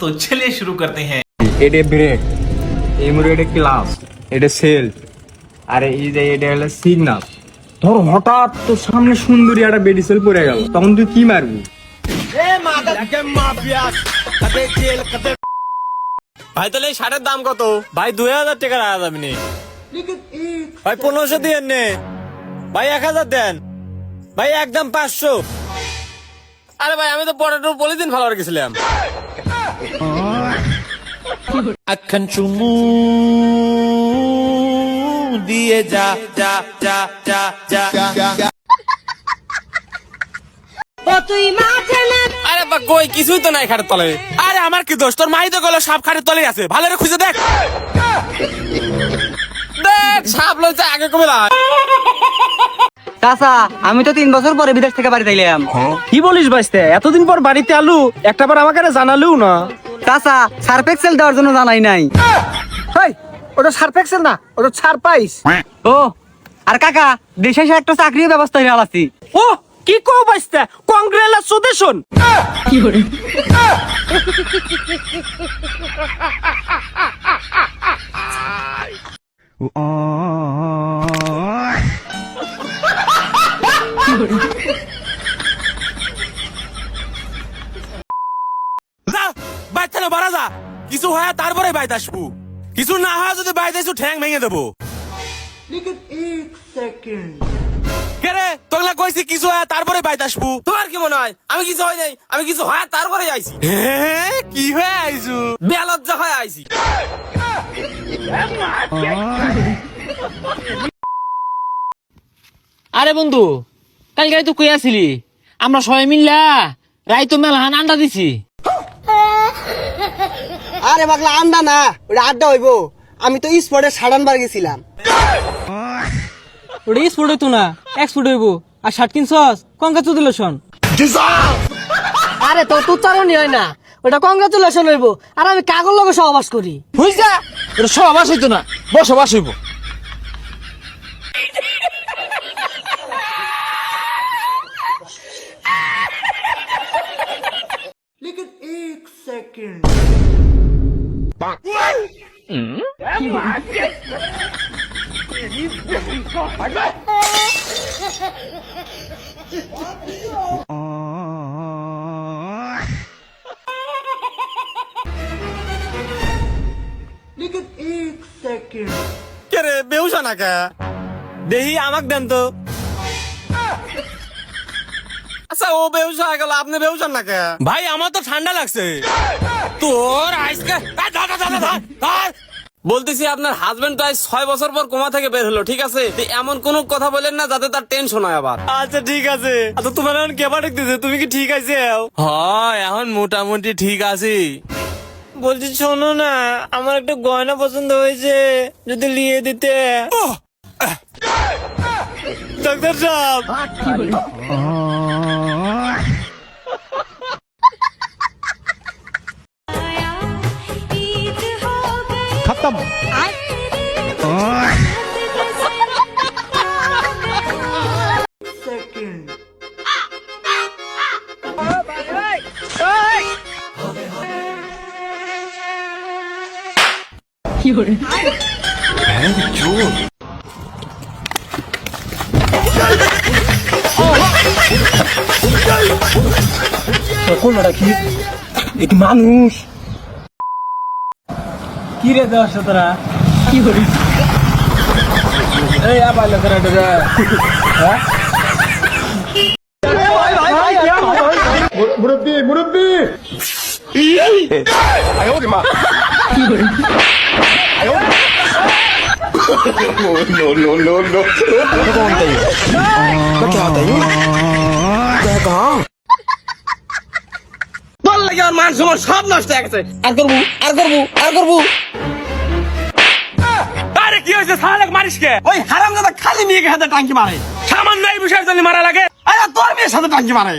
तो चलिए शुरू करते हैं। এটা ব্রেক, এই মুড়ে এটা ক্লাস, এটা সেল, আরে এই যে এটা হলো সিগন্যাল। ধর হঠাৎ তোর সামনে সুন্দরী একটা বেডিসেল পড়ে গেল, তখন তুই কি মারবি? ভাই তাহলে এই শার্টের দাম কত? ভাই 2000 টাকা রাখা যাবে নি। ভাই 1500 দিয়েন নে। ভাই 1000 দেন। ভাই একদম 500। আরে ভাই আমি তো পটেটো পলিথিন ফালার গেছিলাম। আখান চুমু দিয়ে যা যা যা যা যা। ও তুই মাঠে না আরে বা কই কিছুই তো নাই খাটের তলে। আরে আমার কি দোষ? তোর মাই তো গেল সাপ খাটের তলেই আছে। ভালো করে খুঁজে দেখ। দেখ সাপ লইছে আগে কবে লা। চাচা আমি তো 3 বছর পরে বিদেশ থেকে বাড়িতে এলাম। কি বলিস বাইস্তে? এতদিন পর বাড়িতে আলু, একটাবার আমাকে জানালেও না। চাচা সার্ফ এক্সেল দেওয়ার জন্য জানাই নাই। হেই, ওটা সার্ফ এক্সেল না, ওটা সারপ্রাইজ। ও আর কাকা দেশে এসে একটা চাকরির ব্যবস্থা হয়ে আলাসি। ও কি কও বাইস্তে? কংগ্রেচুলেশন। কি করে? যা বাইতে না বাড়া যা। কিছু হয় তারপরে বাইতে আসবো। কিছু না হয় যদি বাইতে আসু ঠ্যাং ভেঙে দেবো। কেরে তোগলা কইছি কিছু হয় তারপরে বাইতে আসবো। তোমার কি মনে হয় আমি কিছু হয় নাই? আমি কিছু হয় তারপরে আইছি। কি হয়ে আইছু? বেলজ্জা হয়ে আইছি। আরে বন্ধু কালকে তো কই আসিলি? আমরা সবাই মিল্লা রাই তো মেলহান আন্ডা দিছি। আরে পাগলা আন্ডা না, ওটা আড্ডা হইবো। আমি তো স্পটে সাড়ানবার গেছিলাম। ওটা স্পোর্ট হইতো না, এক্সপোর্ট হইবো। আর শার্ট কিনছস? কংগ্রাচুলেশন। আরে তোর উচ্চারণই হয় না, ওটা কংগ্রাচুলেশন হইব। আর আমি কাগজ লগে সহবাস করি। বুঝছা? ওটা সহবাস হইতো না, বসবাস হইব। কেরে বেউসা না কে? দেহি আমাক দেন তো। আচ্ছা ও বেউসা হয়ে গেল, আপনি বেউসান না কে? ভাই আমার তো ঠান্ডা লাগছে। তোর আইসকে বলতেছি আপনার হাজবেন্ড তো আজ 6 বছর পর কোমা থেকে বের হলো, ঠিক আছে? তো এমন কোন কথা বলেন না যাতে তার টেনশন হয় আবার। আচ্ছা ঠিক আছে। আচ্ছা তোমার এখন কেবা দেখতেছে, তুমি কি ঠিক আছে? হয় এখন মোটামুটি ঠিক আছি। বলছি শোনো না, আমার একটা গয়না পছন্দ হয়েছে, যদি লিয়ে দিতে। ডাক্তার সাহেব খতম। কি করে? কোনটা কি? একটু মানুষ কি রে দশ তোরা? কি করিস? এই আবার লোকেরা ডরে। হ্যাঁ মুরব্বি মুরব্বি। কি করিস? তোর লাগে আমার মান সম্মান সব নষ্ট হয়ে গেছে। আর করবো আর করবো আর করবো। আরে কি হয়েছে? সারালেক মারিস কে? ওই হারামজাদা খালি মেয়েকে হাতে টাঙ্কি মারে। সামান্য এই বিষয়ের জন্য মারা লাগে? আরে তোর মেয়ের সাথে টাঙ্কি মারে।